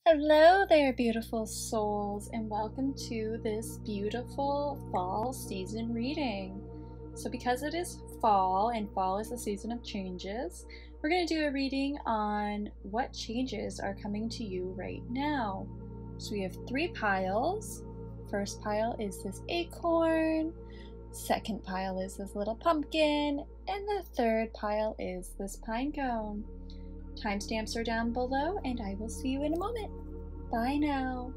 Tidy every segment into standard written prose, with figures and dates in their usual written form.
Hello there, beautiful souls, and welcome to this beautiful fall season reading. So because it is fall, and fall is the season of changes, we're going to do a reading on what changes are coming to you right now. So we have 3 piles. First pile is this acorn, second pile is this little pumpkin, and the third pile is this pine cone. Timestamps are down below, and I will see you in a moment. Bye now.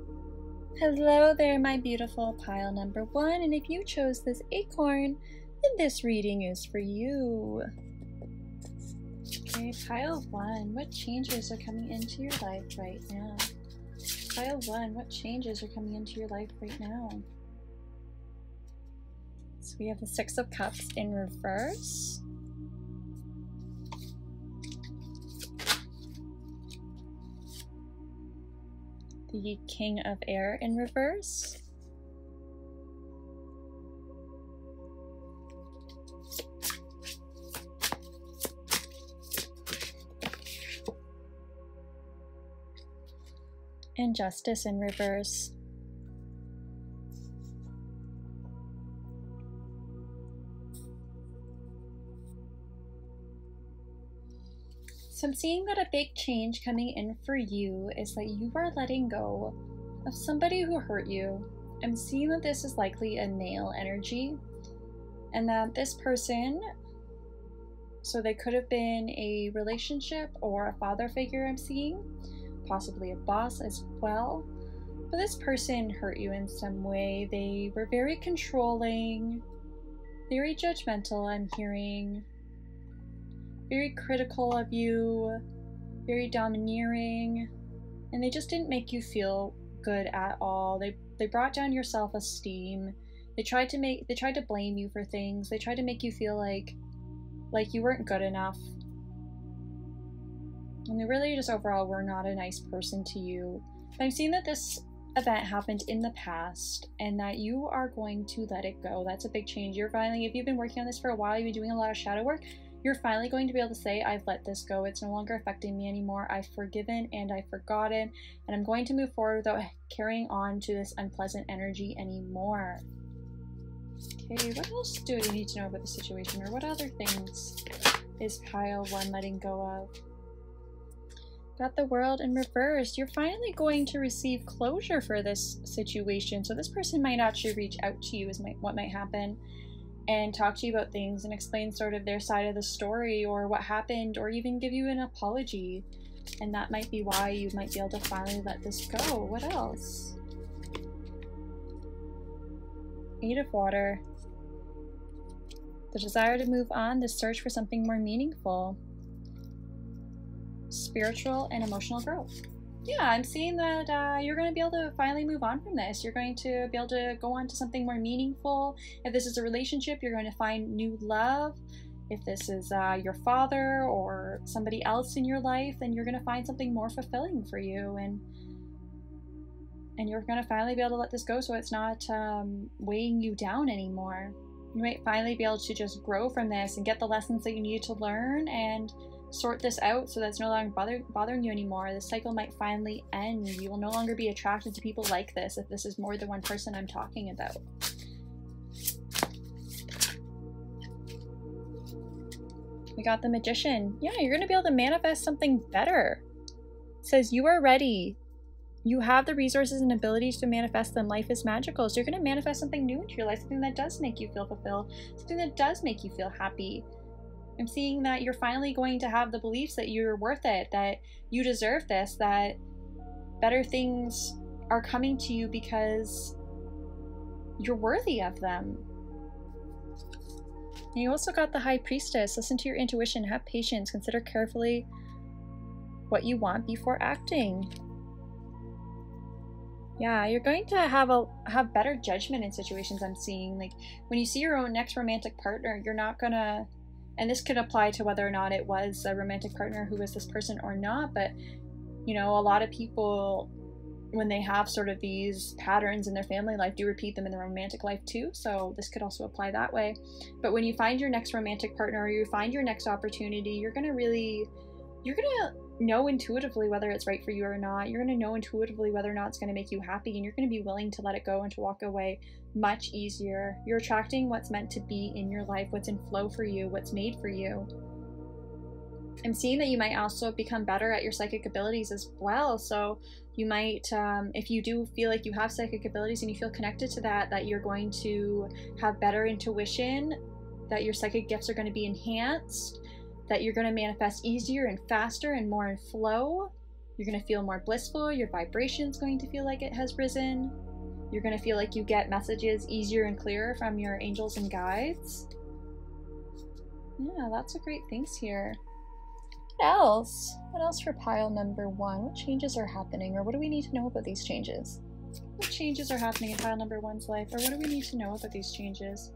Hello there, my beautiful pile number 1, and if you chose this acorn, then this reading is for you. Okay, pile 1, what changes are coming into your life right now? Pile 1, what changes are coming into your life right now? So we have the 6 of Cups in reverse. The King of Air in reverse. And Justice in reverse. So I'm seeing that a big change coming in for you is that you are letting go of somebody who hurt you. I'm seeing that this is likely a male energy, and that this person, so they could have been a relationship or a father figure I'm seeing, possibly a boss as well, but this person hurt you in some way. They were very controlling, very judgmental, I'm hearing. Very critical of you, very domineering, and they just didn't make you feel good at all. They brought down your self-esteem. They tried to blame you for things. They tried to make you feel like you weren't good enough. And they really just overall were not a nice person to you. But I'm seeing that this event happened in the past and that you are going to let it go. That's a big change. You're finally, if you've been working on this for a while, you've been doing a lot of shadow work, you're finally going to be able to say, I've let this go. It's no longer affecting me anymore. I've forgiven and I've forgotten, and I'm going to move forward without carrying on to this unpleasant energy anymore. Okay, what else do you need to know about the situation, or what other things is pile 1 letting go of? Got the World in reverse. You're finally going to receive closure for this situation. So this person might actually reach out to you is what might happen, and talk to you about things and explain sort of their side of the story or what happened, or even give you an apology. And that might be why you might be able to finally let this go. What else? 8 of Water. The desire to move on, the search for something more meaningful. Spiritual and emotional growth. Yeah, I'm seeing that you're going to be able to finally move on from this. You're going to be able to go on to something more meaningful. If this is a relationship, you're going to find new love. If this is your father or somebody else in your life, then you're going to find something more fulfilling for you. And you're going to finally be able to let this go so it's not weighing you down anymore. You might finally be able to just grow from this and get the lessons that you need to learn and sort this out so that's no longer bothering you anymore. This cycle might finally end. You will no longer be attracted to people like this if this is more than one person I'm talking about. We got the Magician. Yeah, you're going to be able to manifest something better. It says you are ready. You have the resources and abilities to manifest them. Life is magical. So you're going to manifest something new into your life, something that does make you feel fulfilled, something that does make you feel happy. I'm seeing that you're finally going to have the beliefs that you're worth it, that you deserve this, that better things are coming to you because you're worthy of them. And you also got the High Priestess. Listen to your intuition, have patience, consider carefully what you want before acting. Yeah, you're going to have better judgment in situations, I'm seeing. Like when you see your own next romantic partner, you're not gonna, and this could apply to whether or not it was a romantic partner who was this person or not, but you know, a lot of people, when they have sort of these patterns in their family life, do repeat them in their romantic life too, so this could also apply that way. But when you find your next romantic partner, or you find your next opportunity, you're gonna know intuitively whether it's right for you or not. You're going to know intuitively whether or not it's going to make you happy, and you're going to be willing to let it go and to walk away much easier. You're attracting what's meant to be in your life, what's in flow for you, what's made for you. I'm seeing that you might also become better at your psychic abilities as well. So you might, if you do feel like you have psychic abilities and you feel connected to that, that you're going to have better intuition, that your psychic gifts are going to be enhanced, that you're going to manifest easier and faster and more in flow. You're going to feel more blissful. Your vibration's going to feel like it has risen. You're going to feel like you get messages easier and clearer from your angels and guides. Yeah, lots of great things here. What else? What else for pile number 1? What changes are happening, or what do we need to know about these changes? What changes are happening in pile number 1's life, or what do we need to know about these changes?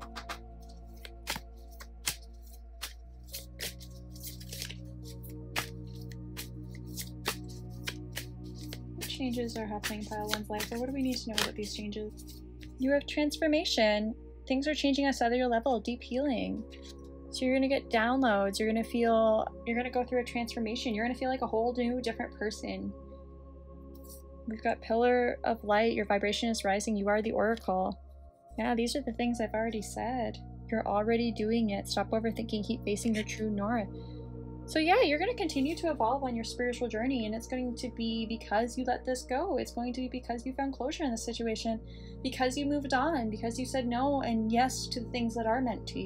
Changes are happening in pile 1's life, or what do we need to know about these changes? You have transformation. Things are changing on a cellular level, deep healing. So you're going to get downloads, you're going to go through a transformation, you're going to feel like a whole new, different person. We've got pillar of light, your vibration is rising, you are the oracle. Yeah, these are the things I've already said. You're already doing it. Stop overthinking, keep facing your true north. So yeah, you're going to continue to evolve on your spiritual journey, and it's going to be because you let this go. It's going to be because you found closure in this situation, because you moved on, because you said no and yes to the things that are meant for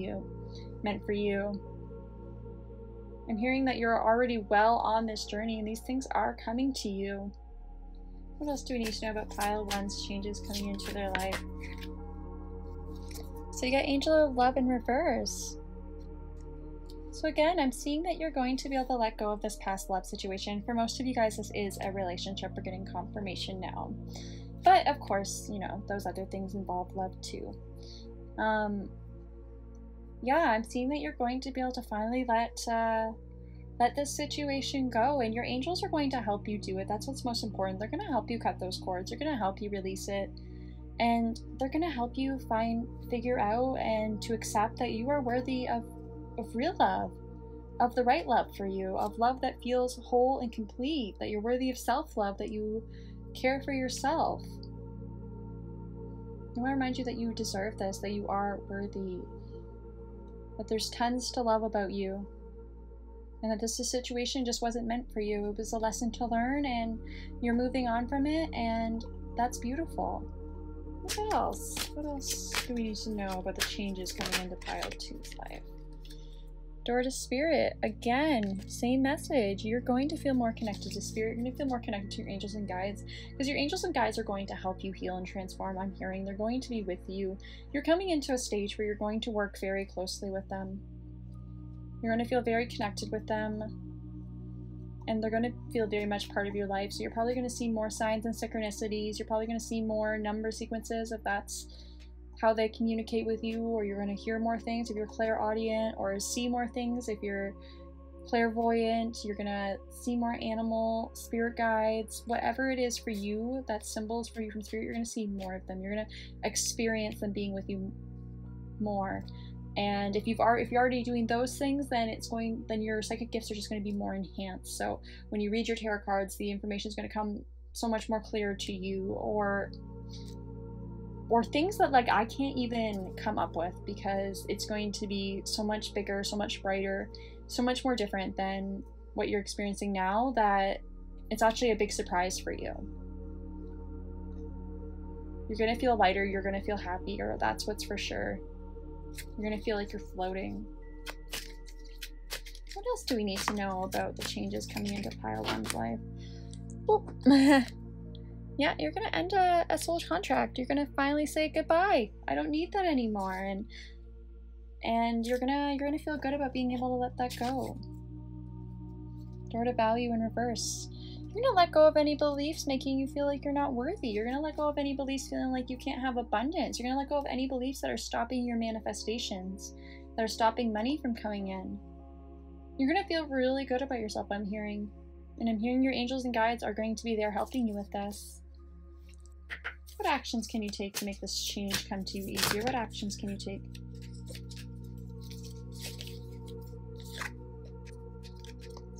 you. I'm hearing that you're already well on this journey, and these things are coming to you. What else do we need to know about pile 1's changes coming into their life? So you got Angel of Love in reverse. So again, I'm seeing that you're going to be able to let go of this past love situation. For most of you guys, this is a relationship. We're getting confirmation now. But of course, you know, those other things involve love too. Yeah, I'm seeing that you're going to be able to finally let this situation go, and your angels are going to help you do it. That's what's most important. They're going to help you cut those cords. They're going to help you release it. And they're going to help you figure out and to accept that you are worthy of real love, of the right love for you, of love that feels whole and complete, that you're worthy of self-love, that you care for yourself. I want to remind you that you deserve this, that you are worthy, that there's tons to love about you, and that this situation just wasn't meant for you. It was a lesson to learn, and you're moving on from it, and that's beautiful. What else? What else do we need to know about the changes coming into pile 2's life? Door to Spirit. Again, same message. You're going to feel more connected to Spirit. You're going to feel more connected to your angels and guides, because your angels and guides are going to help you heal and transform. I'm hearing they're going to be with you. You're coming into a stage where you're going to work very closely with them. You're going to feel very connected with them, and they're going to feel very much part of your life. So you're probably going to see more signs and synchronicities. You're probably going to see more number sequences if that's how they communicate with you, or you're going to hear more things if you're clairaudient, or see more things if you're clairvoyant. You're going to see more animal spirit guides, whatever it is for you, that symbols for you from Spirit. You're going to see more of them. You're going to experience them being with you more. And if you're already doing those things, then your psychic gifts are just going to be more enhanced. So when you read your tarot cards, the information is going to come so much more clear to you, or things that like I can't even come up with, because it's going to be so much bigger, so much brighter, so much more different than what you're experiencing now, that it's actually a big surprise for you. You're going to feel lighter, you're going to feel happier, that's what's for sure. You're going to feel like you're floating. What else do we need to know about the changes coming into pile 1's life? Yeah, you're going to end a soul contract. You're going to finally say goodbye. I don't need that anymore. And you're gonna feel good about being able to let that go. Door to Value in reverse. You're going to let go of any beliefs making you feel like you're not worthy. You're going to let go of any beliefs feeling like you can't have abundance. You're going to let go of any beliefs that are stopping your manifestations, that are stopping money from coming in. You're going to feel really good about yourself, I'm hearing. And I'm hearing your angels and guides are going to be there helping you with this. What actions can you take to make this change come to you easier? What actions can you take?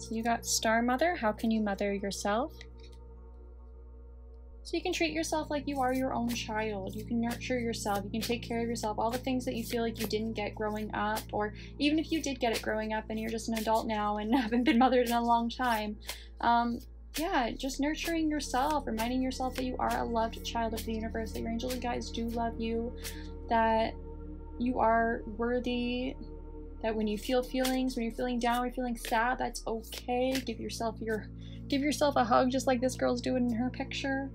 So you got Star Mother. How can you mother yourself? So you can treat yourself like you are your own child. You can nurture yourself. You can take care of yourself. All the things that you feel like you didn't get growing up, or even if you did get it growing up and you're just an adult now and haven't been mothered in a long time. Yeah, just nurturing yourself, reminding yourself that you are a loved child of the universe, that your angels and guides do love you, that you are worthy, that when you feel feelings, when you're feeling down, when you're feeling sad, that's okay. Give yourself a hug just like this girl's doing in her picture.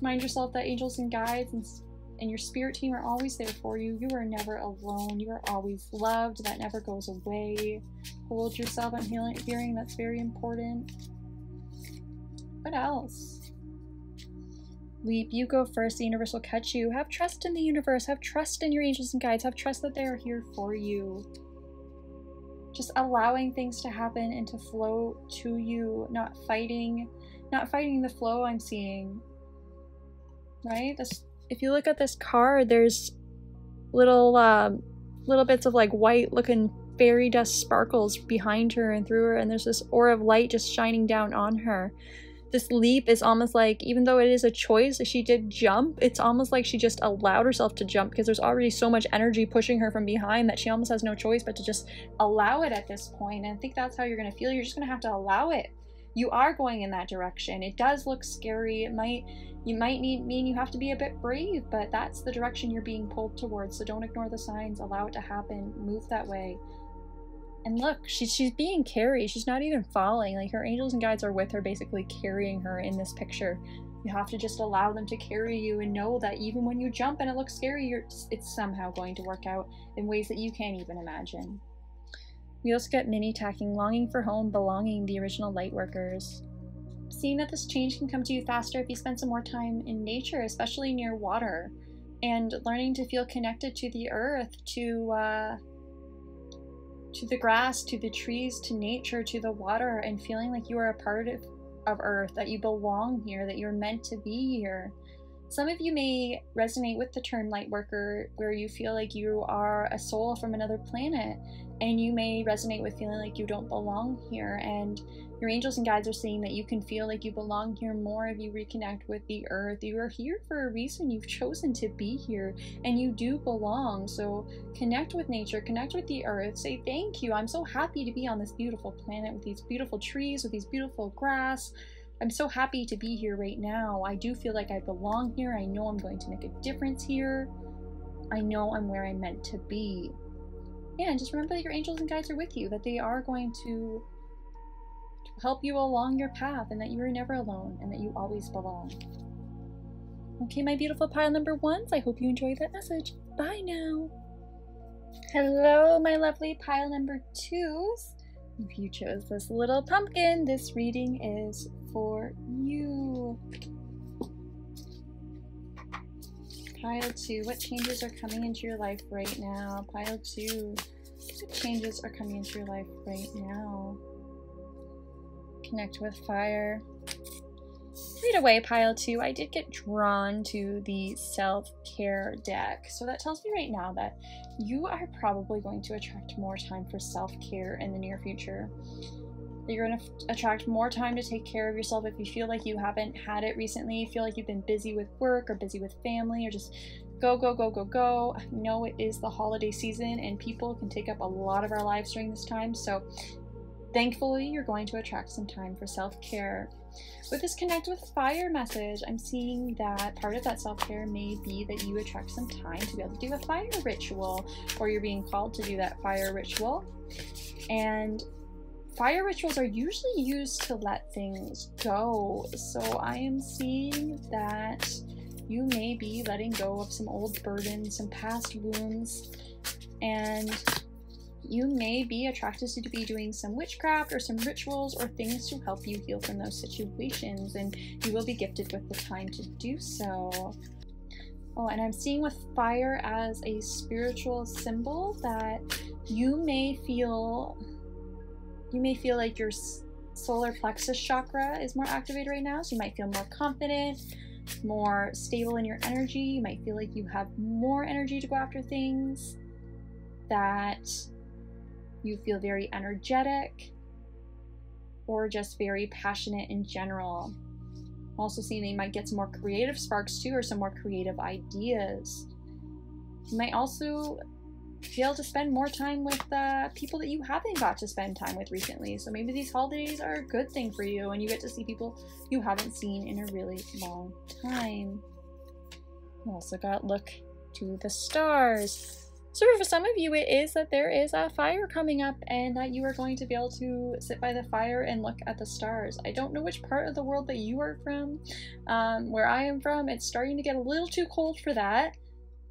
Remind yourself that angels and guides and your spirit team are always there for you. You are never alone. You are always loved. That never goes away. Hold yourself. I'm hearing that's very important. What else? Leap, you go first. The universe will catch you. Have trust in the universe. Have trust in your angels and guides. Have trust that they are here for you. Just allowing things to happen and to flow to you, not fighting the flow I'm seeing. Right? If you look at this card, there's little bits of like white looking fairy dust sparkles behind her and through her, and there's this aura of light just shining down on her. This leap is almost like, even though it is a choice, she did jump, it's almost like she just allowed herself to jump because there's already so much energy pushing her from behind that she almost has no choice but to just allow it at this point. And I think that's how you're going to feel. You're just going to have to allow it. You are going in that direction. It does look scary. You might mean you have to be a bit brave, but that's the direction you're being pulled towards. So don't ignore the signs. Allow it to happen. Move that way. And look, she's being carried. She's not even falling. Like, her angels and guides are with her, basically carrying her in this picture. You have to just allow them to carry you and know that even when you jump and it looks scary, it's somehow going to work out in ways that you can't even imagine. We also get mini tacking, longing for home, belonging, the original light workers. Seeing that this change can come to you faster if you spend some more time in nature, especially near water, and learning to feel connected to the earth, to the grass, to the trees, to nature, to the water, and feeling like you are a part of earth, that you belong here, that you're meant to be here. Some of you may resonate with the term light worker, where you feel like you are a soul from another planet, and you may resonate with feeling like you don't belong here, and your angels and guides are saying that you can feel like you belong here more if you reconnect with the earth. You are here for a reason. You've chosen to be here, and you do belong. So connect with nature, connect with the earth, say thank you. I'm so happy to be on this beautiful planet with these beautiful trees, with these beautiful grass. I'm so happy to be here right now. I do feel like I belong here. I know I'm going to make a difference here. I know I'm where I'm meant to be. Yeah, and just remember that your angels and guides are with you, that they are going to help you along your path, and that you are never alone, and that you always belong. Okay, my beautiful pile number ones, I hope you enjoyed that message. Bye now. Hello, my lovely pile number twos. If you chose this little pumpkin, this reading is for you. Pile 2, what changes are coming into your life right now? Pile 2, what changes are coming into your life right now? Connect with fire. Read away, pile 2. I did get drawn to the self-care deck. So that tells me right now that you are probably going to attract more time for self-care in the near future. You're going to attract more time to take care of yourself if you feel like you haven't had it recently. You feel like you've been busy with work or busy with family or just go, go, go, go, go. I know it is the holiday season and people can take up a lot of our lives during this time. So thankfully, you're going to attract some time for self-care. With this connect with fire message, I'm seeing that part of that self-care may be that you attract some time to be able to do a fire ritual, or you're being called to do that fire ritual. And fire rituals are usually used to let things go. So I am seeing that you may be letting go of some old burdens, some past wounds, and you may be attracted to be doing some witchcraft or some rituals or things to help you heal from those situations, and you will be gifted with the time to do so. Oh, and I'm seeing with fire as a spiritual symbol that you may feel like your solar plexus chakra is more activated right now, so you might feel more confident, more stable in your energy. You might feel like you have more energy to go after things, that you feel very energetic, or just very passionate in general. I'm also seeing that you might get some more creative sparks too, or some more creative ideas. You might also be able to spend more time with people that you haven't got to spend time with recently. So maybe these holidays are a good thing for you and you get to see people you haven't seen in a really long time. You also got look to the stars. So for some of you, it is that there is a fire coming up and that you are going to be able to sit by the fire and look at the stars. I don't know which part of the world that you are from. Where I am from, it's starting to get a little too cold for that.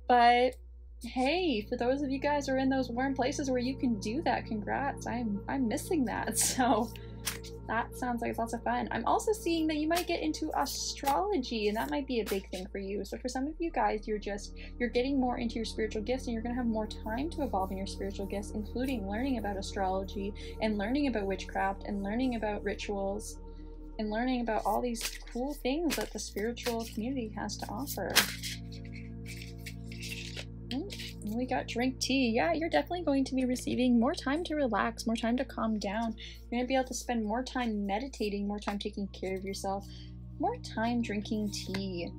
But hey, for those of you guys who are in those warm places where you can do that, congrats. I'm missing that. So that sounds like it's lots of fun. I'm also seeing that you might get into astrology, and that might be a big thing for you. So for some of you guys, you're getting more into your spiritual gifts, and you're going to have more time to evolve in your spiritual gifts, including learning about astrology and learning about witchcraft and learning about rituals and learning about all these cool things that the spiritual community has to offer. We got drink tea. Yeah, you're definitely going to be receiving more time to relax, more time to calm down. You're going to be able to spend more time meditating, more time taking care of yourself, more time drinking tea,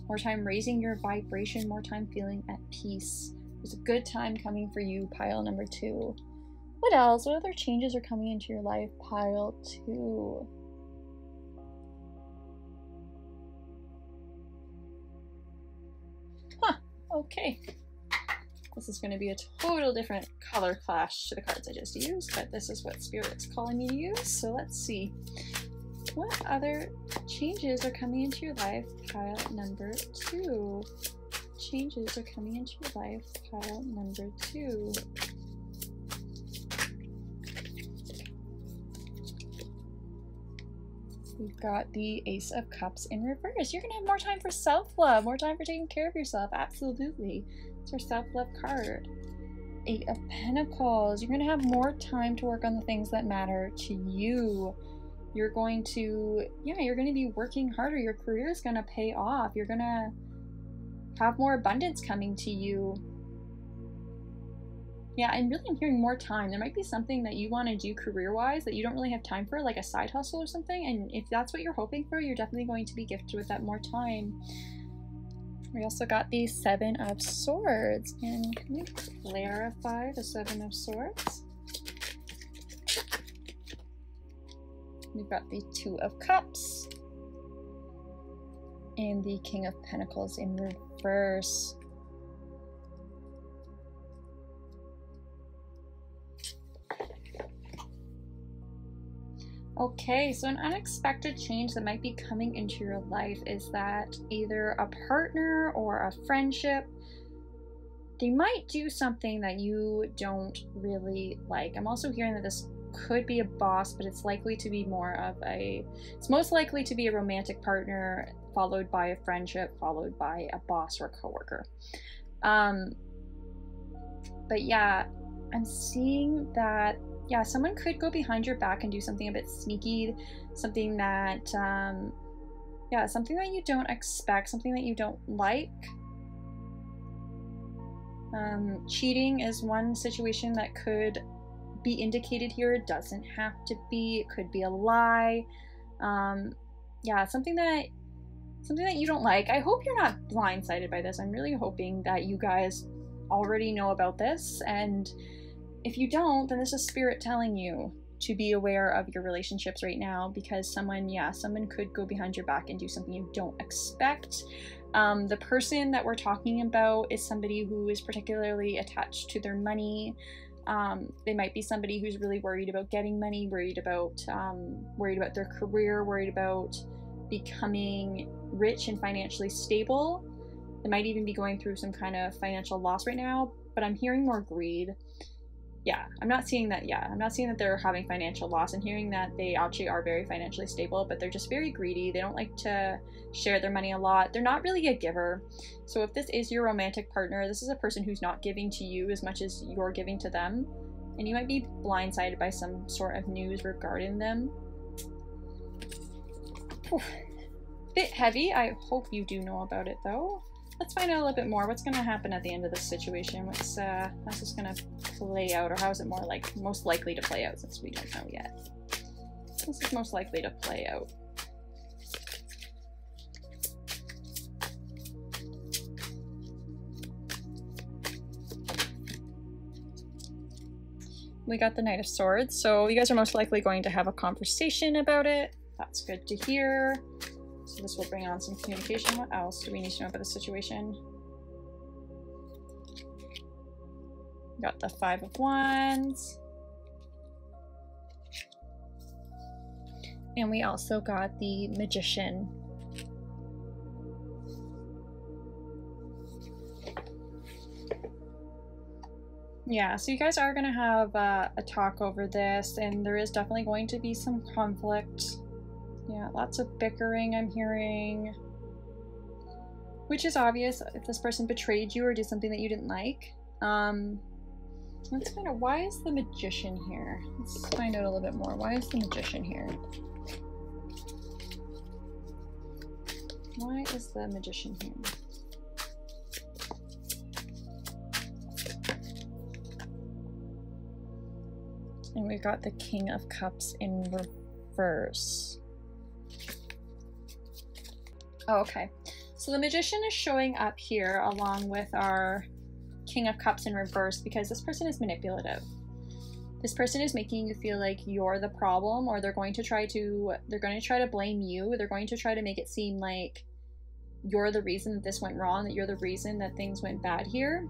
more time raising your vibration, more time feeling at peace. There's a good time coming for you, pile number 2. What else? What other changes are coming into your life, pile 2? Huh, okay. This is going to be a total different color clash to the cards I just used, but this is what Spirit's calling me to use, so let's see. What other changes are coming into your life, pile number 2? Changes are coming into your life, pile number 2. We've got the Ace of Cups in reverse. You're going to have more time for self-love, more time for taking care of yourself, absolutely. It's our self-love card. 8 of Pentacles. You're going to have more time to work on the things that matter to you. You're going to, you're going to be working harder. Your career is going to pay off. You're going to have more abundance coming to you. Yeah, and really I'm hearing more time. There might be something that you want to do career-wise that you don't really have time for, like a side hustle or something. And if that's what you're hoping for, you're definitely going to be gifted with that more time. We also got the 7 of Swords. And can you clarify the 7 of Swords? We've got the 2 of Cups. And the King of Pentacles in reverse. Okay, so an unexpected change that might be coming into your life is that either a partner or a friendship, they might do something that you don't really like. I'm also hearing that this could be a boss, but it's likely to be more of it's most likely to be a romantic partner, followed by a friendship, followed by a boss or a coworker. But yeah, I'm seeing that someone could go behind your back and do something a bit sneaky, something that, something that you don't expect, something that you don't like. Cheating is one situation that could be indicated here. It doesn't have to be. It could be a lie. Something that you don't like. I hope you're not blindsided by this. I'm really hoping that you guys already know about this, and if you don't, then this is Spirit telling you to be aware of your relationships right now, because someone could go behind your back and do something you don't expect. The person that we're talking about is somebody who is particularly attached to their money. They might be somebody who's really worried about getting money, worried about their career, worried about becoming rich and financially stable. They might even be going through some kind of financial loss right now, but I'm hearing more greed. Yeah, I'm not seeing that. Yeah, I'm not seeing that they're having financial loss. I'm hearing that they actually are very financially stable, but they're just very greedy. They don't like to share their money a lot. They're not really a giver. So if this is your romantic partner, this is a person who's not giving to you as much as you're giving to them. And you might be blindsided by some sort of news regarding them. Whew. Bit heavy. I hope you do know about it though. Let's find out a little bit more. What's going to happen at the end of this situation? How's this going to play out, or how is it most likely to play out, since we don't know yet? this is most likely to play out? We got the Knight of Swords, so you guys are most likely going to have a conversation about it. That's good to hear. So this will bring on some communication. What else do we need to know about the situation? We got the Five of Wands. And we also got the Magician. Yeah, so you guys are going to have a talk over this, and there is definitely going to be some conflict. Yeah, lots of bickering I'm hearing. Which is obvious if this person betrayed you or did something that you didn't like. Let's find out, why is the Magician here? Let's find out a little bit more. Why is the Magician here? Why is the Magician here? And we've got the King of Cups in reverse. Oh, okay. So the Magician is showing up here along with our King of Cups in reverse because this person is manipulative. This person is making you feel like you're the problem, or they're going to try to blame you. They're going to try to make it seem like you're the reason that this went wrong, that you're the reason that things went bad here.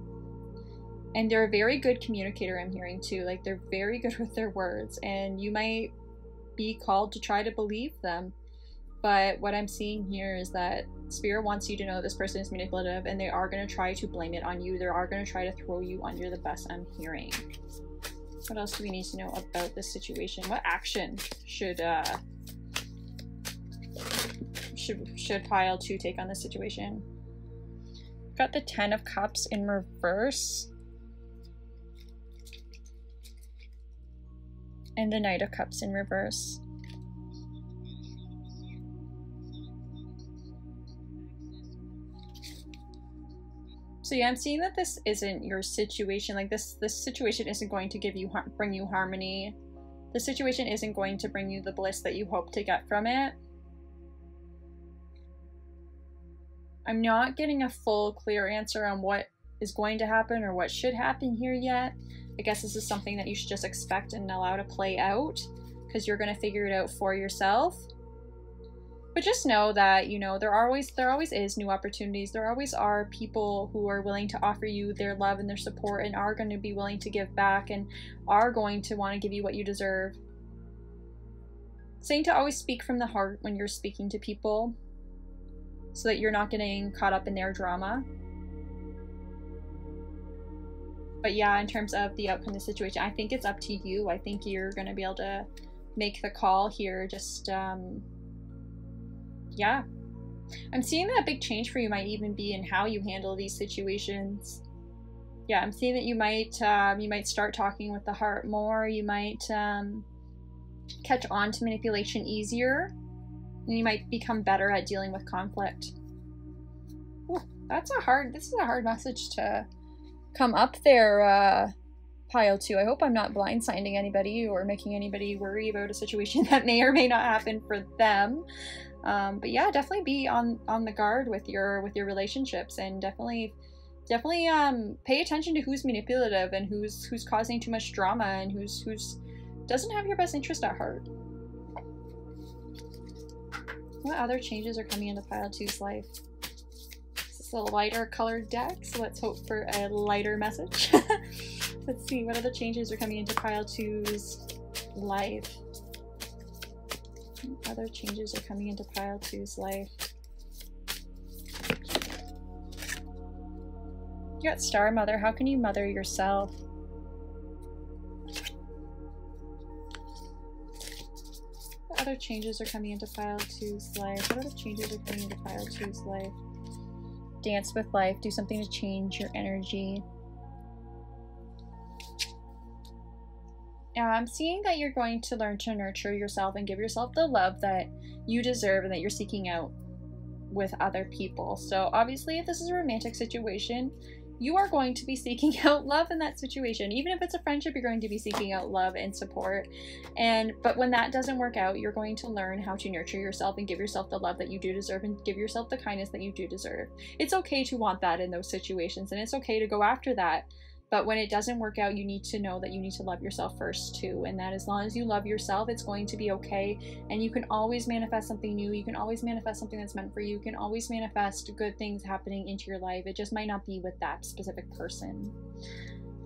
And they're a very good communicator, I'm hearing too. Like, they're very good with their words, and you might be called to try to believe them. But what I'm seeing here is that Spirit wants you to know this person is manipulative, and they are going to try to blame it on you. They are going to try to throw you under the bus, I'm hearing. What else do we need to know about this situation? What action should pile 2 take on this situation? Got the Ten of Cups in reverse. And the Knight of Cups in reverse. So yeah, I'm seeing that this isn't your situation. Like this situation isn't going to bring you harmony. The situation isn't going to bring you the bliss that you hope to get from it. I'm not getting a full, clear answer on what is going to happen or what should happen here yet. I guess this is something that you should just expect and allow to play out, because you're going to figure it out for yourself. But just know that, you know, there always is new opportunities. There always are people who are willing to offer you their love and their support, and are going to be willing to give back, and are going to want to give you what you deserve. Saying to always speak from the heart when you're speaking to people, so that you're not getting caught up in their drama. But yeah, in terms of the outcome of the situation, I think it's up to you. I think you're going to be able to make the call here. Just, yeah. I'm seeing that a big change for you might even be in how you handle these situations. Yeah, I'm seeing that you might start talking with the heart more. You might catch on to manipulation easier. And you might become better at dealing with conflict. Ooh, this is a hard message to come up there, pile 2. I hope I'm not blindsiding anybody or making anybody worry about a situation that may or may not happen for them. But yeah, definitely be on the guard with your relationships, and definitely pay attention to who's manipulative and who's causing too much drama and who's doesn't have your best interest at heart. What other changes are coming into pile 2's life? This is a lighter colored deck, so let's hope for a lighter message. Let's see, what other changes are coming into pile 2's life? What other changes are coming into pile 2's life? You got Star Mother. How can you mother yourself? What other changes are coming into pile 2's life? What other changes are coming into pile 2's life? Dance with life. Do something to change your energy. I'm seeing that you're going to learn to nurture yourself and give yourself the love that you deserve and that you're seeking out with other people. So obviously, if this is a romantic situation, you are going to be seeking out love in that situation. Even if it's a friendship, you're going to be seeking out love and support. But when that doesn't work out, you're going to learn how to nurture yourself and give yourself the love that you do deserve and give yourself the kindness that you do deserve. It's okay to want that in those situations, and it's okay to go after that. But when it doesn't work out, you need to know that you need to love yourself first too. And that as long as you love yourself, it's going to be okay. And you can always manifest something new. You can always manifest something that's meant for you. You can always manifest good things happening into your life. It just might not be with that specific person.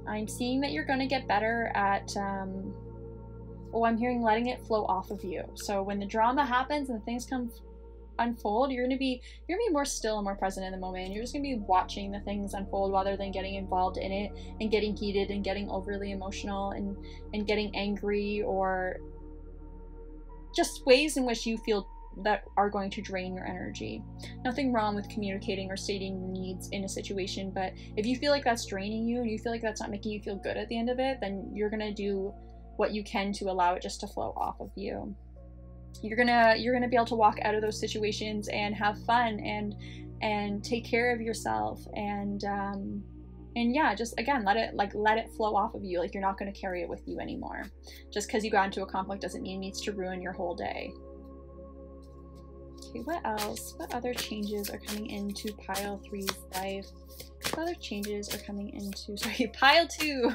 I'm seeing that you're going to get better at, I'm hearing letting it flow off of you. So when the drama happens and things unfold, you're gonna be more still and more present in the moment. You're just gonna be watching the things unfold rather than getting involved in it and getting heated and getting overly emotional and getting angry, or just ways in which you feel that are going to drain your energy. Nothing wrong with communicating or stating your needs in a situation, but if you feel like that's draining you and you feel like that's not making you feel good at the end of it, then you're gonna do what you can to allow it just to flow off of you. You're gonna be able to walk out of those situations and have fun and take care of yourself, and yeah, just again let it flow off of you. Like, you're not going to carry it with you anymore. Just because you got into a conflict doesn't mean it needs to ruin your whole day. Okay, what else? What other changes are coming into pile 3's life? What other changes are coming into, pile 2?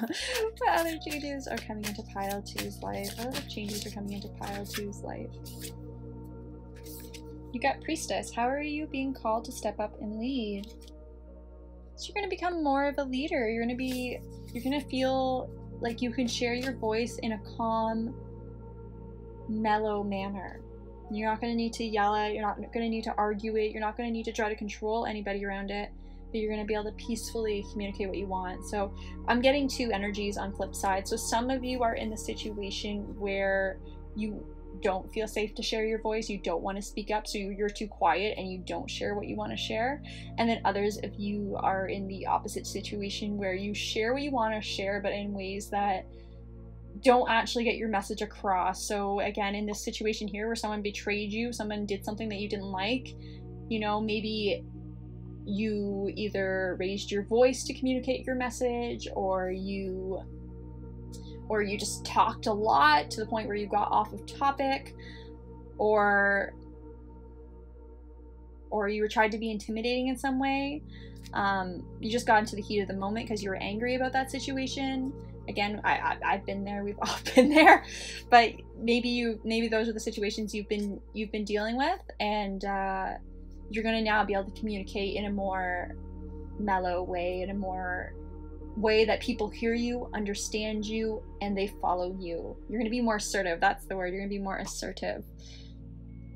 What other changes are coming into pile 2's life? What other changes are coming into pile 2's life? You got Priestess. How are you being called to step up and lead? So you're going to become more of a leader. You're going to feel like you can share your voice in a calm, mellow manner. You're not going to need to yell it. You're not going to need to argue it. You're not going to need to try to control anybody around it. But you're going to be able to peacefully communicate what you want. So I'm getting 2 energies on flip side. So some of you are in the situation where you don't feel safe to share your voice. You don't want to speak up, so you're too quiet and you don't share what you want to share. And then others of you are in the opposite situation where you share what you want to share, but in ways that don't actually get your message across. So again, in this situation here where someone betrayed you, someone did something that you didn't like, maybe you either raised your voice to communicate your message, or you just talked a lot to the point where you got off of topic, or you were tried to be intimidating in some way. You just got into the heat of the moment because you were angry about that situation. Again, I've been there. We've all been there. But maybe those are the situations you've been dealing with, and you're going to now be able to communicate in a more mellow way, in a more way that people hear you, understand you, and they follow you. You're going to be more assertive. That's the word. You're going to be more assertive.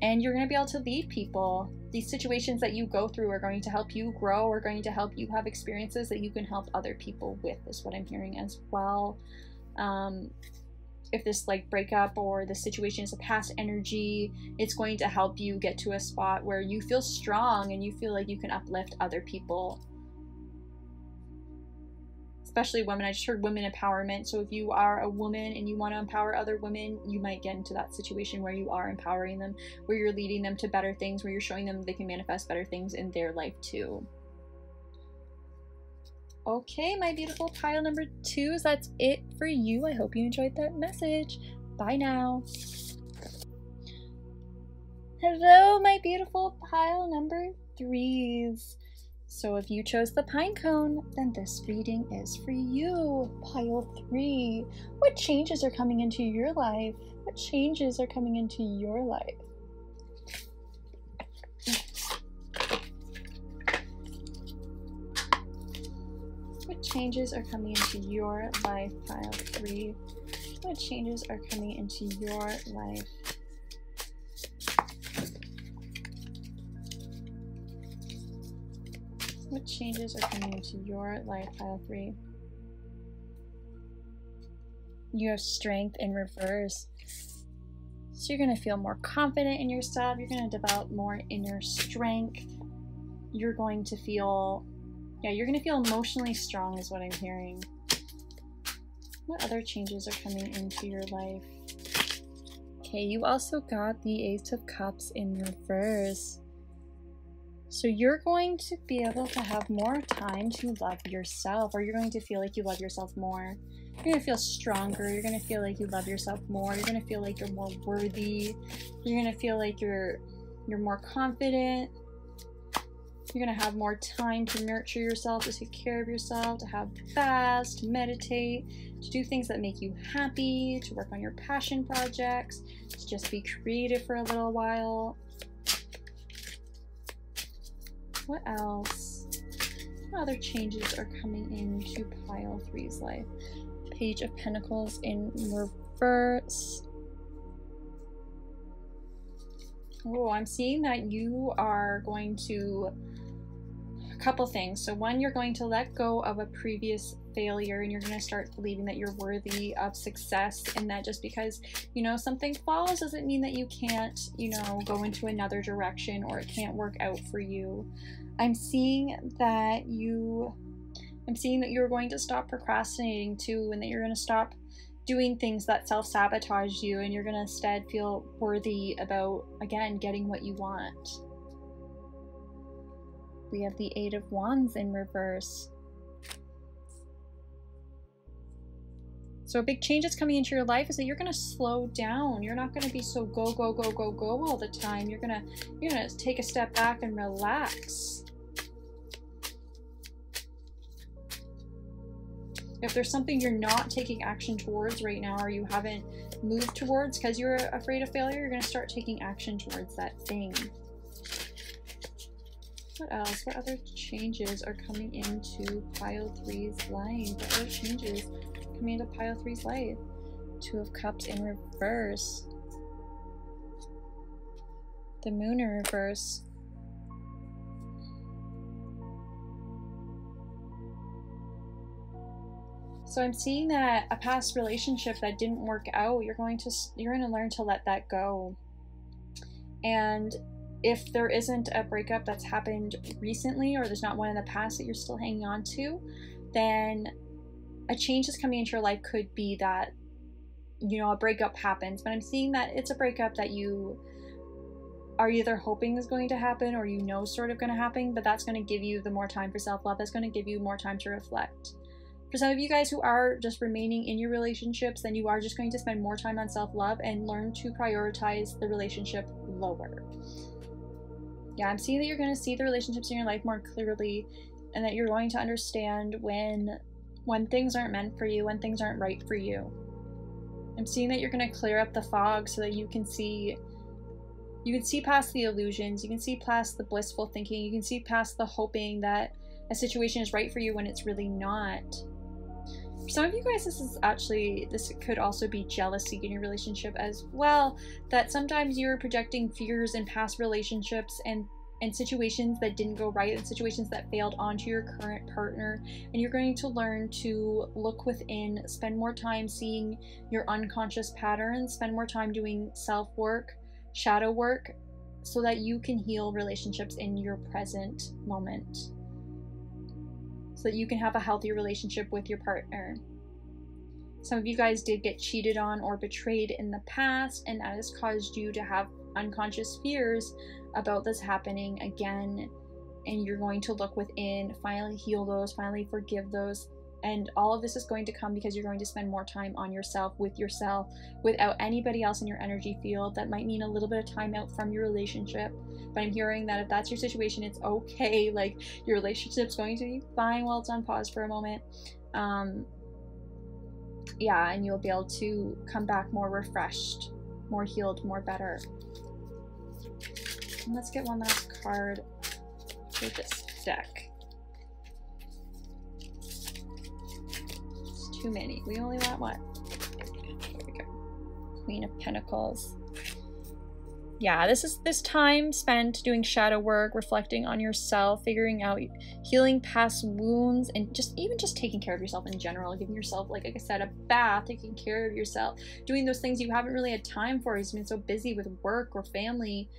And you're going to be able to lead people. These situations that you go through are going to help you grow, are going to help you have experiences that you can help other people with, is what I'm hearing as well. If this breakup or the situation is a past energy, it's going to help you get to a spot where you feel strong and you feel like you can uplift other people. Especially women. I just heard women empowerment. So if you are a woman and you want to empower other women, you might get into that situation where you are empowering them, where you're leading them to better things, where you're showing them they can manifest better things in their life too. Okay, my beautiful pile number 2s, that's it for you. I hope you enjoyed that message. Bye now. Hello, my beautiful pile number 3s. So if you chose the pine cone, then this reading is for you. Pile 3. What changes are coming into your life? What changes are coming into your life? What changes are coming into your life, pile 3? What changes are coming into your life? What changes are coming into your life, pile 3? You have strength in reverse. So you're going to feel more confident in yourself. You're going to develop more inner strength. You're going to feel, you're going to feel emotionally strong is what I'm hearing. What other changes are coming into your life? Okay, you also got the Ace of Cups in reverse. So you're going to be able to have more time to love yourself, or you're going to feel like you love yourself more. You're going to feel stronger. You're going to feel like you love yourself more. You're going to feel like you're more worthy. You're going to feel like you're more confident. You're going to have more time to nurture yourself, to take care of yourself, to have fast, to meditate, to do things that make you happy, to work on your passion projects, to just be creative for a little while. What else? What other changes are coming into pile 3's life? Page of Pentacles in reverse. Oh, I'm seeing that you are going to... a couple things. So one, you're going to let go of a previous failure, and you're going to start believing that you're worthy of success, and that just because, you know, something falls doesn't mean that you can't, you know, go into another direction or it can't work out for you. I'm seeing that you're going to stop procrastinating too, and that you're going to stop doing things that self-sabotage you, and you're going to instead feel worthy about, again, getting what you want. We have the 8 of Wands in reverse. So a big change that's coming into your life is that you're going to slow down. You're not going to be so go, go, go, go, go all the time. You're going to take a step back and relax. If there's something you're not taking action towards right now, or you haven't moved towards because you're afraid of failure, you're going to start taking action towards that thing. What else? What other changes are coming into pile 3's life? What other changes coming into pile 3's life? 2 of Cups in reverse. The Moon in reverse. So I'm seeing that a past relationship that didn't work out, you're going to learn to let that go. And if there isn't a breakup that's happened recently, or there's not one in the past that you're still hanging on to, then a change that's coming into your life could be that, you know, a breakup happens. But I'm seeing that it's a breakup that you are either hoping is going to happen, or you know sort of going to happen, but that's going to give you the more time for self-love. That's going to give you more time to reflect. For some of you guys who are just remaining in your relationships, then you are just going to spend more time on self-love and learn to prioritize the relationship lower. Yeah, I'm seeing that you're going to see the relationships in your life more clearly, and that you're going to understand when things aren't meant for you, when things aren't right for you. I'm seeing that you're going to clear up the fog so that you can see past the illusions, you can see past the blissful thinking, you can see past the hoping that a situation is right for you when it's really not. For some of you guys, this could also be jealousy in your relationship as well, that sometimes you're projecting fears in past relationships and situations that didn't go right, and situations that failed onto your current partner, and you're going to learn to look within, spend more time seeing your unconscious patterns, spend more time doing self-work, shadow work, so that you can heal relationships in your present moment, so that you can have a healthy relationship with your partner. Some of you guys did get cheated on or betrayed in the past, and that has caused you to have unconscious fears about this happening again, and you're going to look within, finally heal those, finally forgive those, and all of this is going to come because you're going to spend more time on yourself, with yourself, without anybody else in your energy field. That might mean a little bit of time out from your relationship, but I'm hearing that if that's your situation, it's okay. Like, your relationship's going to be fine while it's on pause for a moment. Yeah, and you'll be able to come back more refreshed, more healed, more better. And let's get one last card for this deck. It's too many. We only want what? There we go. Queen of Pentacles. Yeah, this time spent doing shadow work, reflecting on yourself, figuring out, healing past wounds, and just taking care of yourself in general, giving yourself, like I said, a bath, taking care of yourself, doing those things you haven't really had time for. You've been so busy with work or family.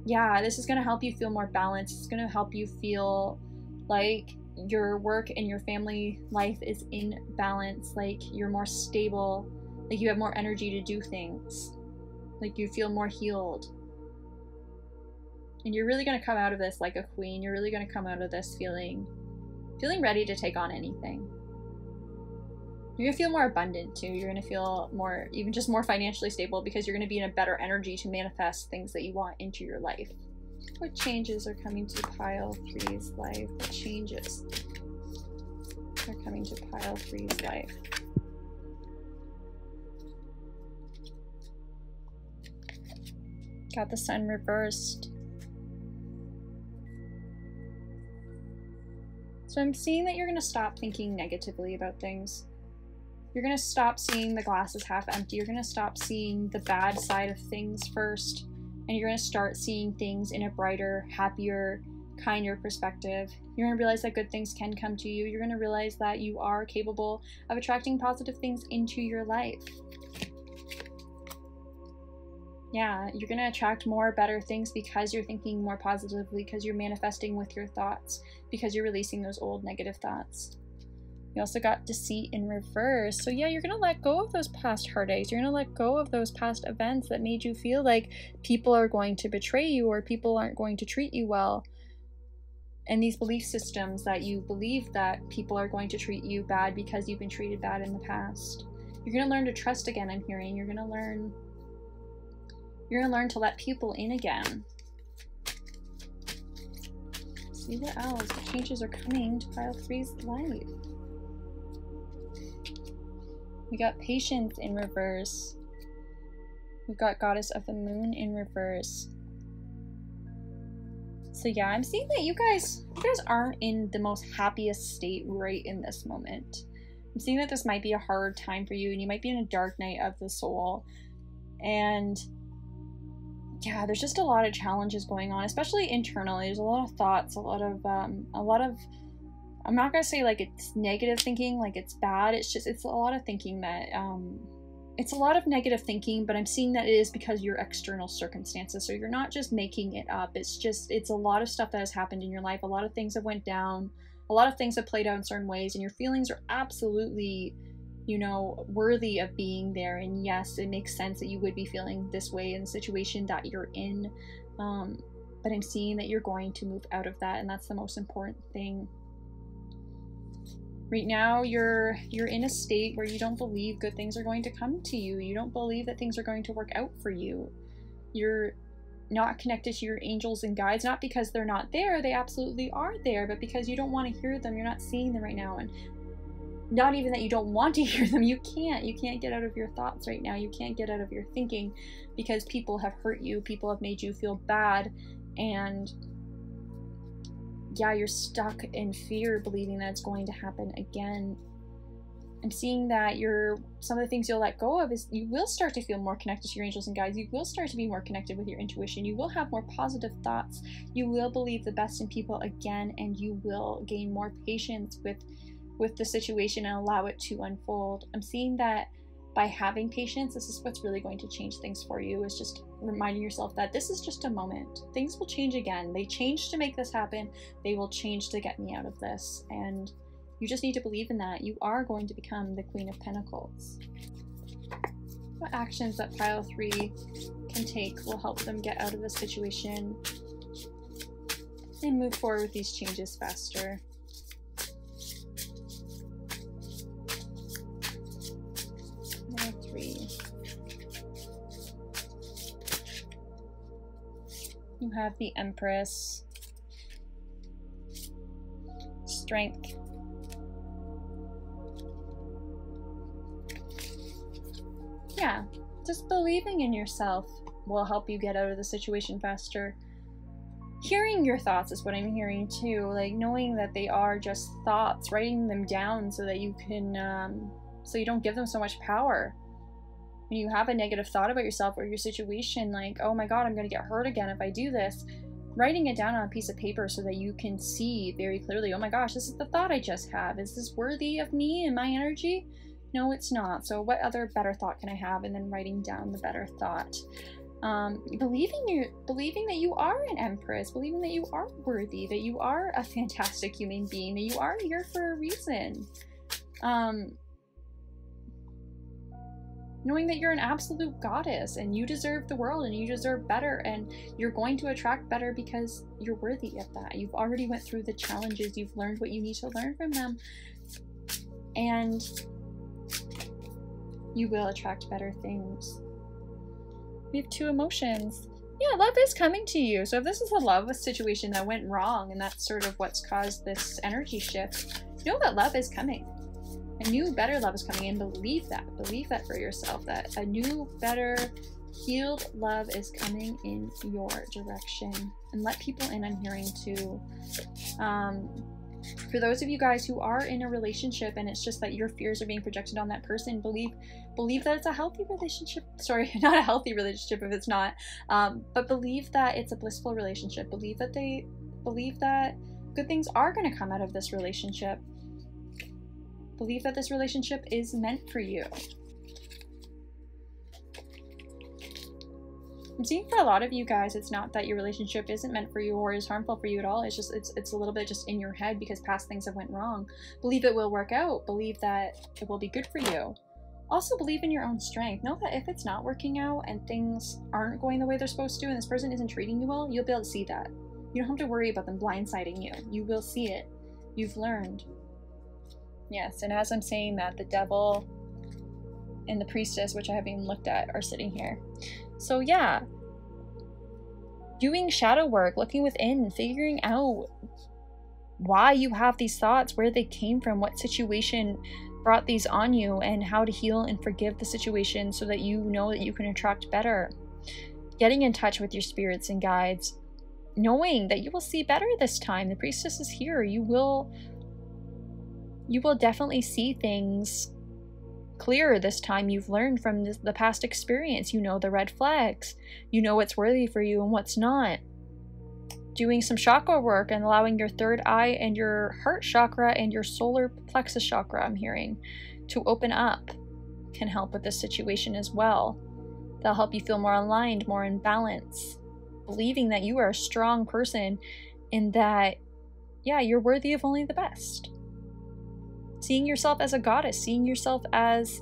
Yeah, this is going to help you feel more balanced. It's going to help you feel like your work and your family life is in balance, like you're more stable, like you have more energy to do things, like you feel more healed. And you're really going to come out of this like a queen. You're really going to come out of this feeling ready to take on anything. You're going to feel more abundant too. You're going to feel more, even just more financially stable, because you're going to be in a better energy to manifest things that you want into your life. What changes are coming to pile 3's life? What changes are coming to pile 3's life? Got the sun reversed. So I'm seeing that you're going to stop thinking negatively about things. You're going to stop seeing the glass as half empty. You're going to stop seeing the bad side of things first. And you're going to start seeing things in a brighter, happier, kinder perspective. You're going to realize that good things can come to you. You're going to realize that you are capable of attracting positive things into your life. Yeah, you're going to attract more better things because you're thinking more positively, because you're manifesting with your thoughts, because you're releasing those old negative thoughts. You also got deceit in reverse. So yeah, you're going to let go of those past heartaches. You're going to let go of those past events that made you feel like people are going to betray you or people aren't going to treat you well. And these belief systems that you believe that people are going to treat you bad because you've been treated bad in the past. You're going to learn to trust again, I'm hearing. You're going to learn to let people in again. Let's see what else. What changes are coming to pile 3's life? We got patience in reverse. We've got goddess of the moon in reverse. So yeah, I'm seeing that you guys aren't in the most happiest state right in this moment. I'm seeing that this might be a hard time for you, and you might be in a dark night of the soul. And yeah, there's just a lot of challenges going on, especially internally. There's a lot of thoughts, a lot of I'm not gonna say like it's negative thinking, like it's bad. It's a lot of thinking that it's a lot of negative thinking, but I'm seeing that it is because of your external circumstances. So you're not just making it up. It's a lot of stuff that has happened in your life. A lot of things have went down. A lot of things have played out in certain ways, and your feelings are absolutely, you know, worthy of being there. And yes, it makes sense that you would be feeling this way in the situation that you're in. But I'm seeing that you're going to move out of that, and that's the most important thing. Right now, you're in a state where you don't believe good things are going to come to you. You don't believe that things are going to work out for you. You're not connected to your angels and guides, not because they're not there. They absolutely are there, but because you don't want to hear them. You're not seeing them right now. And not even that you don't want to hear them. You can't get out of your thoughts right now. You can't get out of your thinking because people have hurt you. People have made you feel bad. And yeah, you're stuck in fear, believing that it's going to happen again. I'm seeing that some of the things you'll let go of is you will start to feel more connected to your angels and guides. You will start to be more connected with your intuition. You will have more positive thoughts. You will believe the best in people again, and you will gain more patience with the situation and allow it to unfold. I'm seeing that by having patience, this is what's really going to change things for you, is just reminding yourself that this is just a moment. Things will change again. They changed to make this happen. They will change to get me out of this. And you just need to believe in that. You are going to become the Queen of Pentacles. What actions that pile 3 can take will help them get out of this situation and move forward with these changes faster. You have the Empress, Strength, yeah, just believing in yourself will help you get out of the situation faster. Hearing your thoughts is what I'm hearing too, like knowing that they are just thoughts, writing them down so that you can, so you don't give them so much power. When you have a negative thought about yourself or your situation, like, oh my God, I'm going to get hurt again if I do this, writing it down on a piece of paper so that you can see very clearly, oh my gosh, this is the thought I just have. Is this worthy of me and my energy? No, it's not. So what other better thought can I have? And then writing down the better thought. Believing that you are an Empress, believing that you are worthy, that you are a fantastic human being, that you are here for a reason. knowing that you're an absolute goddess and you deserve the world and you deserve better, and you're going to attract better because you're worthy of that. You've already went through the challenges, you've learned what you need to learn from them, and you will attract better things. We have 2 emotions. Yeah, love is coming to you. So if this is a love situation that went wrong and that's sort of what's caused this energy shift, know that love is coming. A new, better love is coming, and believe that. Believe that for yourself, that a new, better, healed love is coming in your direction. And let people in, I'm hearing too. For those of you guys who are in a relationship and it's just that your fears are being projected on that person, believe that it's a healthy relationship. Sorry, not a healthy relationship if it's not, but believe that it's a blissful relationship. Believe that good things are going to come out of this relationship. Believe that this relationship is meant for you. I'm seeing for a lot of you guys, it's not that your relationship isn't meant for you or is harmful for you at all. It's just, it's a little bit just in your head because past things have went wrong. Believe it will work out. Believe that it will be good for you. Also believe in your own strength. Know that if it's not working out and things aren't going the way they're supposed to and this person isn't treating you well, you'll be able to see that. You don't have to worry about them blindsiding you. You will see it. You've learned. Yes, and as I'm saying that, the devil and the priestess, which I haven't even looked at, are sitting here. So yeah, doing shadow work, looking within, figuring out why you have these thoughts, where they came from, what situation brought these on you, and how to heal and forgive the situation so that you know that you can attract better. Getting in touch with your spirits and guides, knowing that you will see better this time. The priestess is here. You will definitely see things clearer this time. You've learned from the past experience. You know the red flags. You know what's worthy for you and what's not. Doing some chakra work and allowing your third eye and your heart chakra and your solar plexus chakra, I'm hearing, to open up can help with this situation as well. They'll help you feel more aligned, more in balance. Believing that you are a strong person and that, yeah, you're worthy of only the best. Seeing yourself as a goddess, seeing yourself as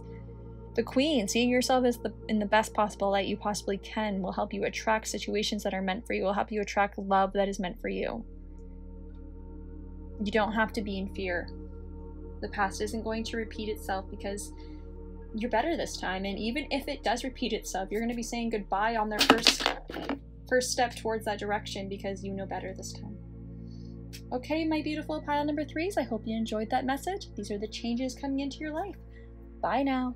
the queen, seeing yourself as in the best possible light you possibly can will help you attract situations that are meant for you, will help you attract love that is meant for you. You don't have to be in fear. The past isn't going to repeat itself because you're better this time, and even if it does repeat itself, you're going to be saying goodbye on their first step towards that direction because you know better this time. Okay, my beautiful pile number 3s, I hope you enjoyed that message. These are the changes coming into your life. Bye now.